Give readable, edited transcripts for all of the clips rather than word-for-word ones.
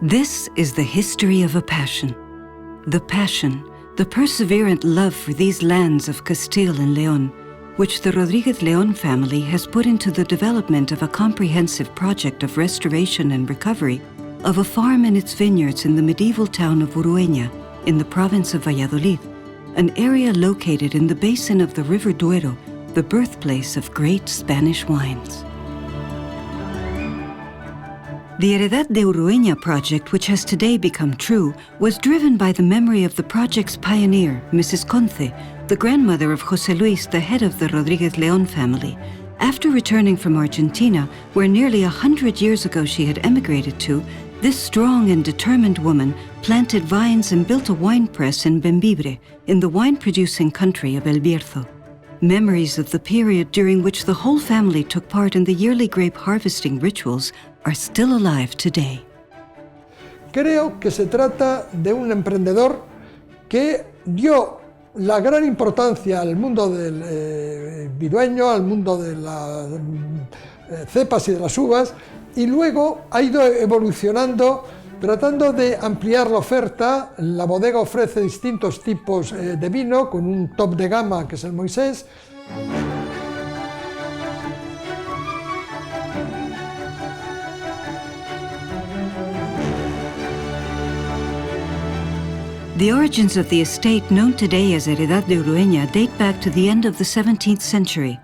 This is the history of a passion. The passion, the perseverant love for these lands of Castile and León, which the Rodríguez León family has put into the development of a comprehensive project of restoration and recovery of a farm and its vineyards in the medieval town of Urueña, in the province of Valladolid, an area located in the basin of the River Duero, the birthplace of great Spanish wines. The Heredad de Urueña project, which has today become true, was driven by the memory of the project's pioneer, Mrs. Conce, the grandmother of José Luis, the head of the Rodríguez León family. After returning from Argentina, where nearly 100 years ago she had emigrated to, this strong and determined woman planted vines and built a wine press in Bembibre, in the wine-producing country of El Bierzo. Memories of the period during which the whole family took part in the yearly grape harvesting rituals are still alive today. Creo que se trata de un emprendedor que dio la gran importancia al mundo del vidueño, al mundo de las cepas y de las uvas, y luego ha ido evolucionando, tratando de ampliar la oferta. La bodega ofrece distintos tipos de vino, con un top de gama que es el Moisés. The origins of the estate known today as Heredad de Urueña date back to the end of the 17th century.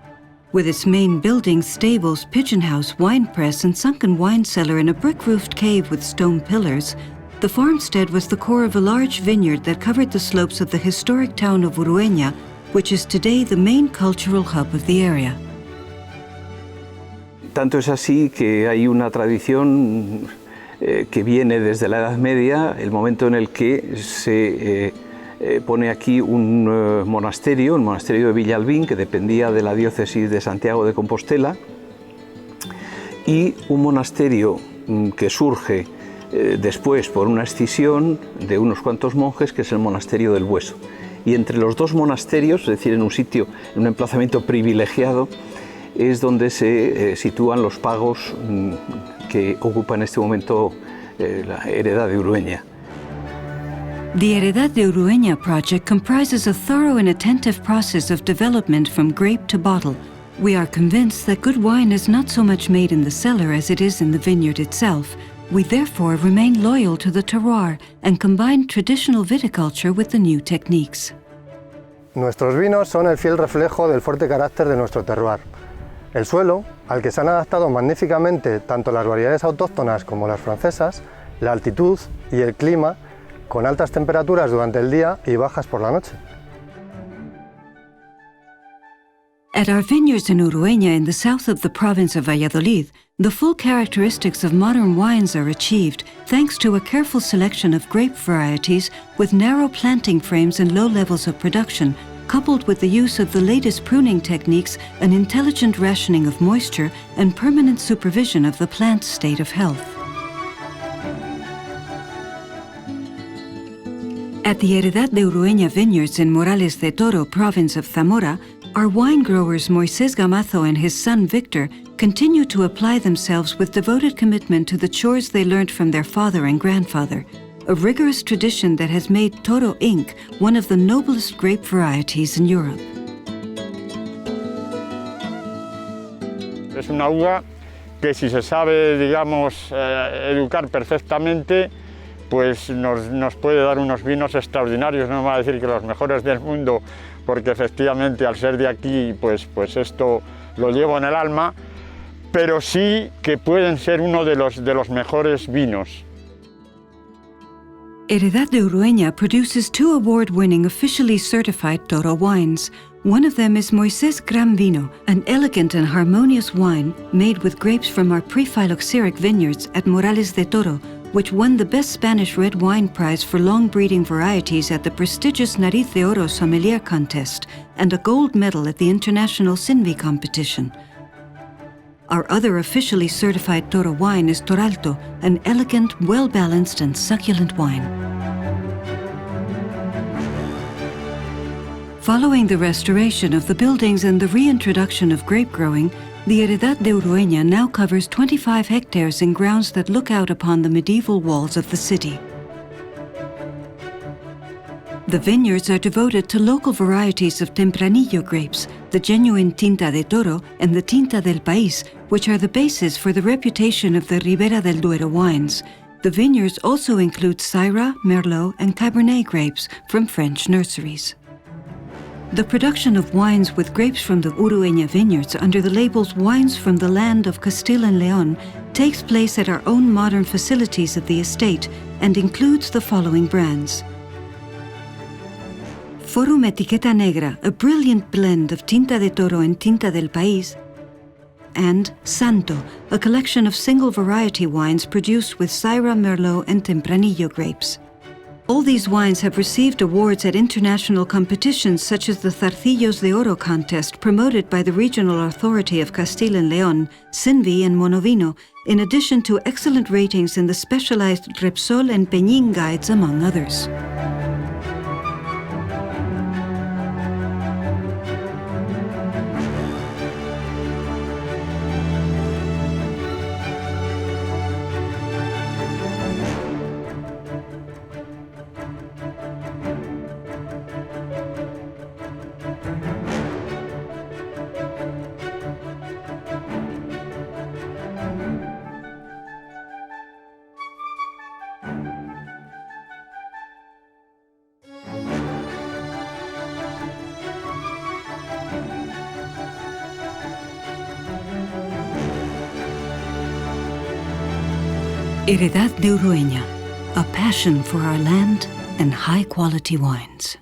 With its main buildings, stables, pigeon house, wine press, and sunken wine cellar in a brick-roofed cave with stone pillars, the farmstead was the core of a large vineyard that covered the slopes of the historic town of Urueña, which is today the main cultural hub of the area. Tanto es así que hay una tradición que viene desde la Edad Media, el momento en el que se pone aquí un monasterio, el monasterio de Villalbín, que dependía de la diócesis de Santiago de Compostela, y un monasterio que surge después por una escisión de unos cuantos monjes, que es el monasterio del Bueso. Y entre los dos monasterios, es decir, en un sitio, en un emplazamiento privilegiado, es donde se sitúan los pagos que ocupa en este momento la Heredad de Urueña. The Heredad de Urueña project comprises a thorough and attentive process of development from grape to bottle. We are convinced that good wine is not so much made in the cellar as it is in the vineyard itself. We therefore remain loyal to the terroir and combine traditional viticulture with the new techniques. Nuestros vinos son el fiel reflejo del fuerte carácter de nuestro terroir. El suelo, al que se han adaptado magníficamente tanto las variedades autóctonas como las francesas, la altitud y el clima, con altas temperaturas durante el día y bajas por la noche. At our vineyards in Urueña in the south of the province of Valladolid, the full characteristics of modern wines are achieved thanks to a careful selection of grape varieties with narrow planting frames and low levels of production, coupled with the use of the latest pruning techniques, an intelligent rationing of moisture, and permanent supervision of the plant's state of health. At the Heredad de Urueña vineyards in Morales de Toro, province of Zamora, our wine growers Moisés Gamazo and his son Victor continue to apply themselves with devoted commitment to the chores they learned from their father and grandfather, a rigorous tradition that has made Toro Inc. one of the noblest grape varieties in Europe. Es una uva que si se sabe, digamos, educar perfectamente, pues nos puede dar unos vinos extraordinarios. No me va a decir que los mejores del mundo, porque efectivamente al ser de aquí, pues esto lo llevo en el alma, pero sí que pueden ser uno de los mejores vinos. Heredad de Urueña produces 2 award-winning officially certified Toro wines. One of them is Moisés Gran Vino, an elegant and harmonious wine made with grapes from our pre-phylloxeric vineyards at Morales de Toro, which won the Best Spanish Red Wine Prize for long-breeding varieties at the prestigious Nariz de Oro Sommelier Contest and a gold medal at the International Cinvi competition. Our other officially certified Toro wine is Toralto, an elegant, well-balanced and succulent wine. Following the restoration of the buildings and the reintroduction of grape growing, The Heredad de Urueña now covers 25 hectares in grounds that look out upon the medieval walls of the city. The vineyards are devoted to local varieties of Tempranillo grapes, the genuine Tinta de Toro and the Tinta del País, which are the basis for the reputation of the Ribera del Duero wines. The vineyards also include Syrah, Merlot and Cabernet grapes from French nurseries. The production of wines with grapes from the Urueña vineyards under the labels Wines from the Land of Castile and León takes place at our own modern facilities of the estate and includes the following brands. Forum Etiqueta Negra, a brilliant blend of Tinta de Toro and Tinta del País, and Santo, a collection of single variety wines produced with Syrah, Merlot and Tempranillo grapes. All these wines have received awards at international competitions such as the Zarcillos de Oro contest promoted by the Regional Authority of Castile and León, Cinvi and Monovino, in addition to excellent ratings in the specialized Repsol and Peñín guides, among others. Heredad de Urueña, a passion for our land and high-quality wines.